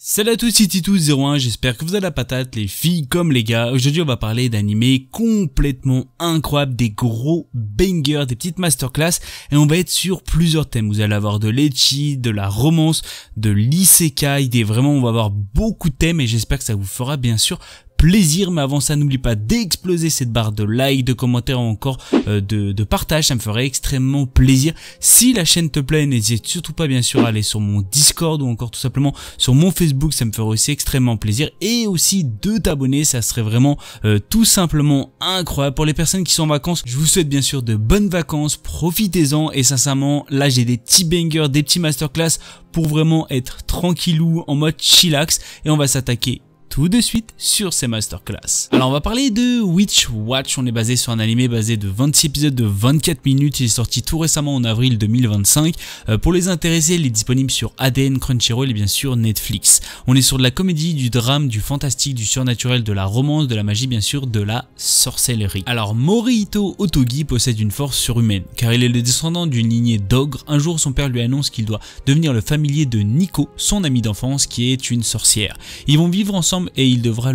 Salut à tous, c'est Titus01, j'espère que vous avez la patate, les filles comme les gars. Aujourd'hui on va parler d'animés complètement incroyables, des gros bangers, des petites masterclass, et on va être sur plusieurs thèmes. Vous allez avoir de l'ecchi, de la romance, de l'isekai, on va avoir beaucoup de thèmes et j'espère que ça vous fera bien sûr plaisir. Mais avant ça, n'oublie pas d'exploser cette barre de like, de commentaires ou encore de partage, ça me ferait extrêmement plaisir. Si la chaîne te plaît, n'hésite surtout pas bien sûr à aller sur mon Discord ou encore tout simplement sur mon Facebook, ça me ferait aussi extrêmement plaisir. Et aussi de t'abonner, ça serait vraiment tout simplement incroyable. Pour les personnes qui sont en vacances, je vous souhaite bien sûr de bonnes vacances, profitez-en. Et sincèrement, là j'ai des petits bangers, des petits masterclass pour vraiment être tranquillou en mode chillax. Et on va s'attaquer tout de suite sur ces masterclass. Alors on va parler de Witch Watch. On est basé sur un animé basé de 26 épisodes de 24 minutes. Il est sorti tout récemment en avril 2025. Pour les intéressés, il est disponible sur ADN, Crunchyroll et bien sûr Netflix. On est sur de la comédie, du drame, du fantastique, du surnaturel, de la romance, de la magie, bien sûr de la sorcellerie. Alors Morihito Otogi possède une force surhumaine car il est le descendant d'une lignée d'ogres. Un jour son père lui annonce qu'il doit devenir le familier de Nico, son amie d'enfance qui est une sorcière. Ils vont vivre ensemble et il devra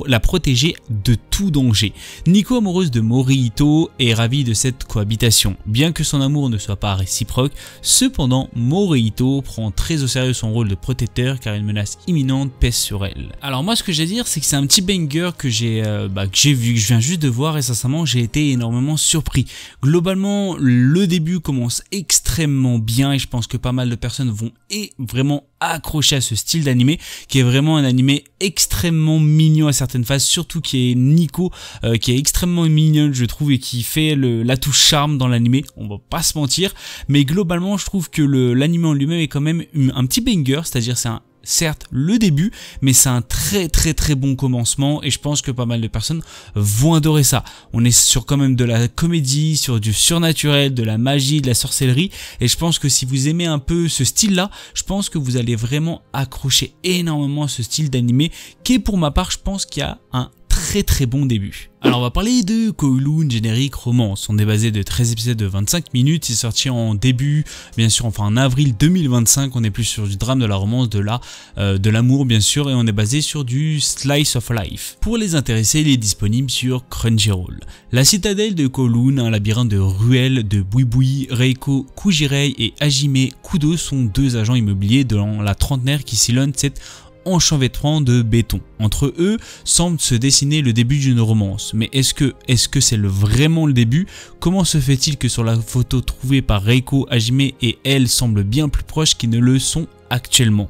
la protéger de tout danger. Nico, amoureuse de Morihito, est ravie de cette cohabitation. Bien que son amour ne soit pas réciproque, cependant Morihito prend très au sérieux son rôle de protecteur car une menace imminente pèse sur elle. Alors moi ce que j'ai à dire c'est que c'est un petit banger que j'ai vu, que je viens juste de voir et sincèrement j'ai été énormément surpris. Globalement le début commence extrêmement bien et je pense que pas mal de personnes vont vraiment accroché à ce style d'animé qui est vraiment un animé extrêmement mignon à certaines phases, surtout qui est Nico qui est extrêmement mignonne je trouve et qui fait la touche charme dans l'animé, on va pas se mentir, mais globalement je trouve que l'animé en lui-même est quand même un petit banger, c'est-à-dire c'est certes le début mais c'est un très bon commencement et je pense que pas mal de personnes vont adorer ça. On est sur quand même de la comédie, sur du surnaturel, de la magie, de la sorcellerie et je pense que si vous aimez un peu ce style là, je pense que vous allez vraiment accrocher énormément à ce style d'animé qui est pour ma part je pense qu'il y a un très bon début. Alors on va parler de Kowloon Generic Romance. On est basé de 13 épisodes de 25 minutes, c'est sorti en en avril 2025, on est plus sur du drame, de la romance, de l'amour bien sûr et on est basé sur du slice of life. Pour les intéressés, il est disponible sur Crunchyroll. La citadelle de Kowloon, un labyrinthe de ruelles de Bui, Reiko Kujirei et Hajime Kudo sont deux agents immobiliers dans la trentenaire qui sillonnent cette enchevêtrement de béton. Entre eux semble se dessiner le début d'une romance. Mais est-ce que c'est vraiment le début? Comment se fait-il que sur la photo trouvée par Reiko, Hajime et elle semblent bien plus proches qu'ils ne le sont actuellement?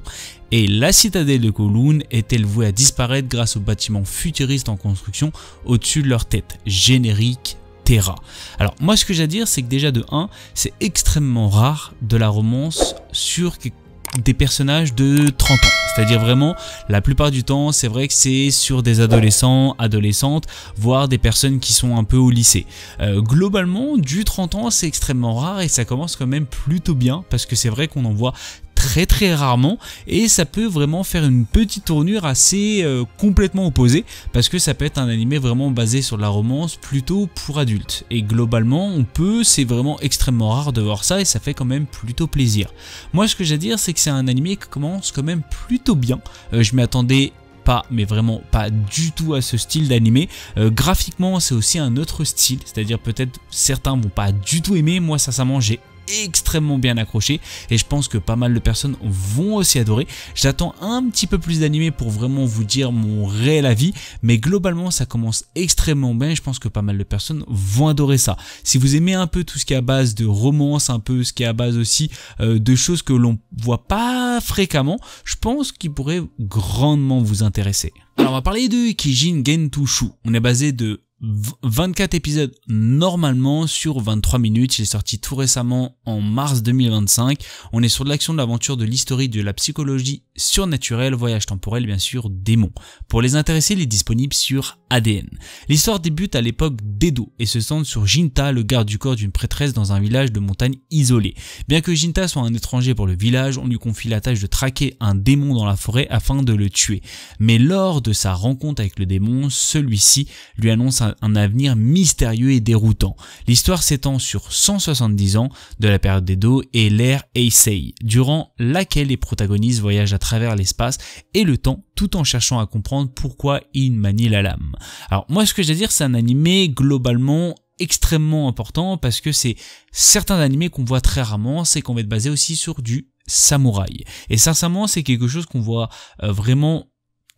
Et la citadelle de Kowloon est-elle vouée à disparaître grâce aux bâtiments futuristes en construction au-dessus de leur tête? Générique Terra. Alors moi ce que j'ai à dire c'est que déjà de 1, c'est extrêmement rare de la romance sur des personnages de 30 ans. C'est-à-dire vraiment, la plupart du temps, c'est vrai que c'est sur des adolescents, adolescentes, voire des personnes qui sont un peu au lycée. Globalement, du 30 ans, c'est extrêmement rare et ça commence quand même plutôt bien parce que c'est vrai qu'on en voit très rarement et ça peut vraiment faire une petite tournure assez complètement opposée parce que ça peut être un animé vraiment basé sur la romance plutôt pour adultes et globalement c'est vraiment extrêmement rare de voir ça et ça fait quand même plutôt plaisir. Moi ce que j'ai à dire c'est que c'est un animé qui commence quand même plutôt bien, je m'y attendais mais vraiment pas du tout à ce style d'animé. Graphiquement c'est aussi un autre style, c'est-à-dire peut-être certains vont pas du tout aimer, moi sincèrement j'ai extrêmement bien accroché et je pense que pas mal de personnes vont aussi adorer. J'attends un petit peu plus d'animé pour vraiment vous dire mon réel avis mais globalement ça commence extrêmement bien et je pense que pas mal de personnes vont adorer ça. Si vous aimez un peu tout ce qui est à base de romance, un peu ce qui est à base aussi de choses que l'on voit pas fréquemment, je pense qu'il pourrait grandement vous intéresser. Alors on va parler de Kijin Gentushu. On est basé de 24 épisodes normalement sur 23 minutes, il est sorti tout récemment en mars 2025, on est sur de l'action, de l'aventure, de l'historique, de la psychologie surnaturelle, voyage temporel bien sûr, démons. Pour les intéressés, il est disponible sur ADN. L'histoire débute à l'époque d'Edo et se centre sur Jinta, le garde du corps d'une prêtresse dans un village de montagne isolé. Bien que Jinta soit un étranger pour le village, on lui confie la tâche de traquer un démon dans la forêt afin de le tuer. Mais lors de sa rencontre avec le démon, celui-ci lui annonce un avenir mystérieux et déroutant. L'histoire s'étend sur 170 ans de la période d'Edo et l'ère Heisei, durant laquelle les protagonistes voyagent à travers l'espace et le temps tout en cherchant à comprendre pourquoi ils manient la lame. Alors moi ce que j'ai à dire, c'est un animé globalement extrêmement important parce que c'est certains animés qu'on voit très rarement, c'est qu'on va être basé aussi sur du samouraï. Et sincèrement, c'est quelque chose qu'on voit vraiment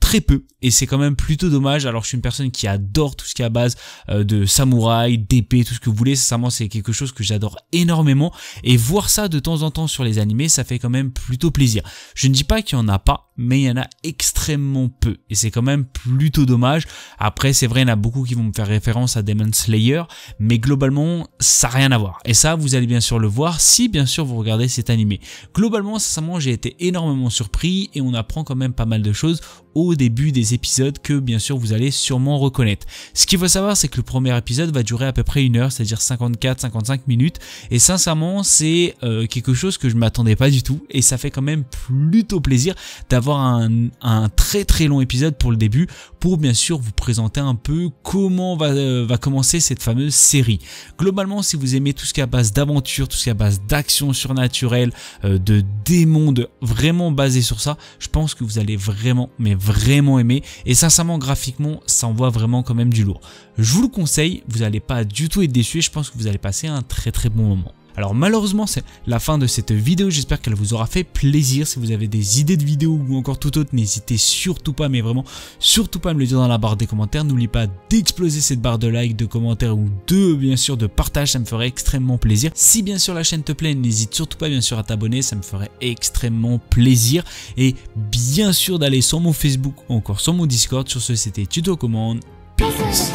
très peu et c'est quand même plutôt dommage. Alors je suis une personne qui adore tout ce qui est à base de samouraï, d'épée, tout ce que vous voulez. Sincèrement, c'est quelque chose que j'adore énormément et voir ça de temps en temps sur les animés, ça fait quand même plutôt plaisir. Je ne dis pas qu'il y en a pas, mais il y en a extrêmement peu et c'est quand même plutôt dommage. Après c'est vrai, il y en a beaucoup qui vont me faire référence à Demon Slayer, mais globalement ça n'a rien à voir et ça vous allez bien sûr le voir si bien sûr vous regardez cet animé. Globalement sincèrement j'ai été énormément surpris et on apprend quand même pas mal de choses au début des épisodes que bien sûr vous allez sûrement reconnaître. Ce qu'il faut savoir, c'est que le premier épisode va durer à peu près 1 heure, c'est-à-dire 54-55 minutes et sincèrement c'est quelque chose que je m'attendais pas du tout et ça fait quand même plutôt plaisir d'avoir un très très long épisode pour le début pour bien sûr vous présenter un peu comment va commencer cette fameuse série. Globalement, si vous aimez tout ce qui est à base d'aventure, tout ce qui est à base d'action surnaturelle, de démons, vraiment basé sur ça, je pense que vous allez vraiment aimer et sincèrement graphiquement ça envoie vraiment quand même du lourd. Je vous le conseille, vous n'allez pas du tout être déçu et je pense que vous allez passer un très très bon moment. Alors malheureusement c'est la fin de cette vidéo, j'espère qu'elle vous aura fait plaisir. Si vous avez des idées de vidéos ou encore tout autre, n'hésitez surtout pas, mais vraiment surtout pas à me le dire dans la barre des commentaires. N'oubliez pas d'exploser cette barre de like, de commentaires ou bien sûr de partage, ça me ferait extrêmement plaisir. Si bien sûr la chaîne te plaît, n'hésite surtout pas bien sûr à t'abonner, ça me ferait extrêmement plaisir. Et bien sûr d'aller sur mon Facebook ou encore sur mon Discord. Sur ce, c'était Tuto Commande. Peace.